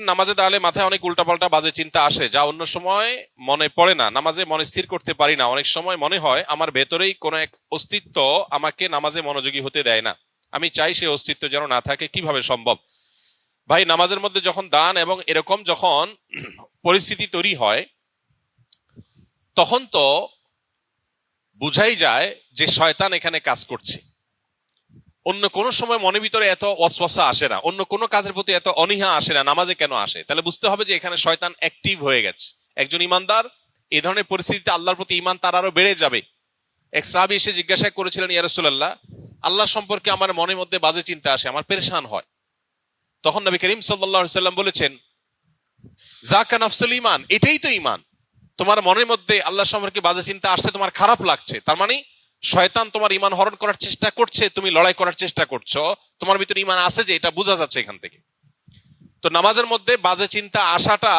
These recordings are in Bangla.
নামাজে দাঁড়ালে মাথায় অনেক উল্টাপাল্টা বাজে চিন্তা আসে, যা অন্য সময় মনে পড়ে না। নামাজে মনে স্থির করতে পারি না। অনেক সময় মনে হয় আমার ভেতরেই কোনো এক অস্তিত্ব আমাকে নামাজে মনোযোগী হতে দেয় না। আমি চাই সে অস্তিত্ব যেন না থাকে। কিভাবে সম্ভব? ভাই, নামাজের মধ্যে যখন দান এবং এরকম যখন পরিস্থিতি তৈরি হয়, তখন তো বুঝাই যায় যে শয়তান এখানে কাজ করছে। অন্য কোনো সময় মনের ভিতরে এত ওয়াসওয়াসা আসে না, অন্য কোনো কাজের প্রতি এত অনীহা আসে না, নামাজে কেন আসে? তাহলে বুঝতে হবে যে এখানে শয়তান অ্যাক্টিভ হয়ে গেছে। একজন ইমানদার এই ধরনের পরিস্থিতিতে আল্লাহর প্রতি ঈমান তার আরো বেড়ে যাবে। এক সাহাবী এসে জিজ্ঞাসা করেছিলেন, ইয়া রাসূলুল্লাহ, আল্লাহ সম্পর্কে আমার মনের মধ্যে বাজে চিন্তা আসে, আমার পেরেশান হয়। তখন নবী করিম সাল্লাল্লাহু আলাইহি সাল্লাম বলেছেন, যাকা নাফসুল ঈমান, এটাই তো ঈমান। তোমার মনের মধ্যে আল্লাহ সম্পর্কে বাজে চিন্তা আসছে, তোমার খারাপ লাগছে, তার মানে শয়তান তোমার ঈমান হরণ করার চেষ্টা করছে, তুমি লড়াই করার চেষ্টা করছো, তোমার ভিতরে ঈমান আছে যে, এটা বোঝা যাচ্ছে এখান থেকে। তো নামাজের মধ্যে বাজে চিন্তা আসাটা,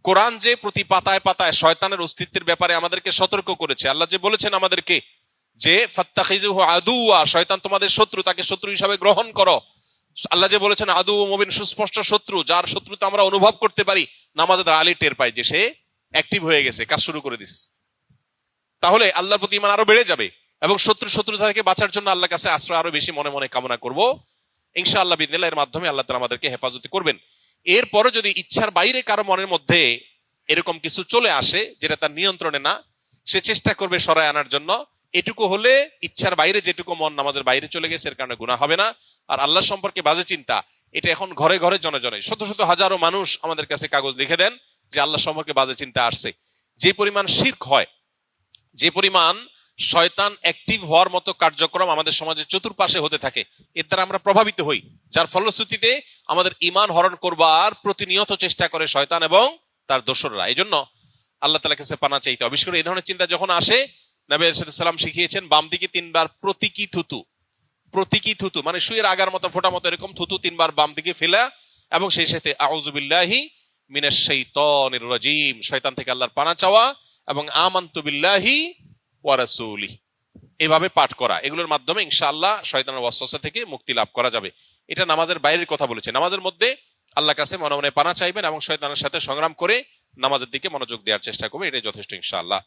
কোরআন যে প্রতি পাতায় পাতায় শয়তানের অস্তিত্বের ব্যাপারে আমাদেরকে সতর্ক করেছে। আল্লাহ যে বলেছেন আমাদেরকে যে ফাত্তাখিযুহু আদুওয়া, শয়তান তোমাদের শত্রু, তাকে শত্রু হিসাবে গ্রহণ করো। আল্লাহ যে বলেছেন আদু মুবিন, সুস্পষ্ট শত্রু, যার শত্রুতা আমরা অনুভব করতে পারি, নামাজে দাঁড়ালে টের পাই যে সে অ্যাক্টিভ হয়ে গেছে, কাজ শুরু করে দিস। তাহলে আল্লাহর প্রতি ঈমান আরো বেড়ে যাবে এবং শত্রুতা থেকে বাঁচার জন্য আল্লাহর কাছে আশ্রয় আরো বেশি মনে মনে কামনা করব। ইনশাআল্লাহ বিদিনিল্লাহ, এর মাধ্যমে আল্লাহ তাআলা আমাদেরকে হেফাজত করবেন। এরপরে যদি ইচ্ছার বাইরে কারো মনের মধ্যে এরকম কিছু চলে আসে যেটা তার নিয়ন্ত্রণে না, সে চেষ্টা করবে সরায় আনার জন্য। এটুকু হলে ইচ্ছার বাইরে যেটুকু মন নামাজের বাইরে চলে গেছে, এর কারণে গুনাহ হবে না। আর আল্লাহ সম্পর্কে বাজে চিন্তা, এটা এখন ঘরে ঘরে জনে জনে, শত শত হাজারো মানুষ আমাদের কাছে কাগজ লিখে দেন যে আল্লাহ সম্পর্কে বাজে চিন্তা আসছে। যে পরিমাণ শিরক হয়, যে পরিমাণ শয়তান অ্যাক্টিভ হওয়ার মতো কার্যক্রম আমাদের সমাজের চতুর্পাশে হতে থাকে, এর দ্বারা আমরা প্রভাবিত হই, যার ফলশ্রুতিতে আমাদের ঈমান হরণ করবার প্রতিনিয়ত চেষ্টা করে শয়তান এবং তার দোসররা। এই জন্য আল্লাহ তাআলার কাছে পানা চাইতে হবে। বিশেষ করে এই ধরনের চিন্তা যখন আসে, নবী সাল্লাল্লাহু আলাইহি ওয়াসাল্লাম শিখিয়েছেন বাম দিকে 3 বার প্রতীকী থুতু। প্রতীকী থুতু মানে সুইয়ের আগার মতো, ফোঁটা মতো এরকম থুতু 3 বার বাম দিকে ফেলা, এবং সেই সাথে আউযু বিল্লাহি মিনাশ শাইতানির রাজিম, শয়তান থেকে আল্লাহর পানা চাওয়া, এবং আমানতু বিল্লাহি ওয়া রাসূলিহি, এভাবে পাঠ করা। এগুলোর মাধ্যমে ইনশাআল্লাহ শয়তানের ওয়াসওয়াসা থেকে মুক্তি লাভ করা যাবে। এটা নামাজের বাইরের কথা বলেছে। নামাজের মধ্যে আল্লাহর কাছে মনে মনে পানা চাইবেন এবং শয়তানের সাথে সংগ্রাম করে নামাজের দিকে মনোযোগ দেওয়ার চেষ্টা করবেন, এটাই যথেষ্ট ইনশাআল্লাহ।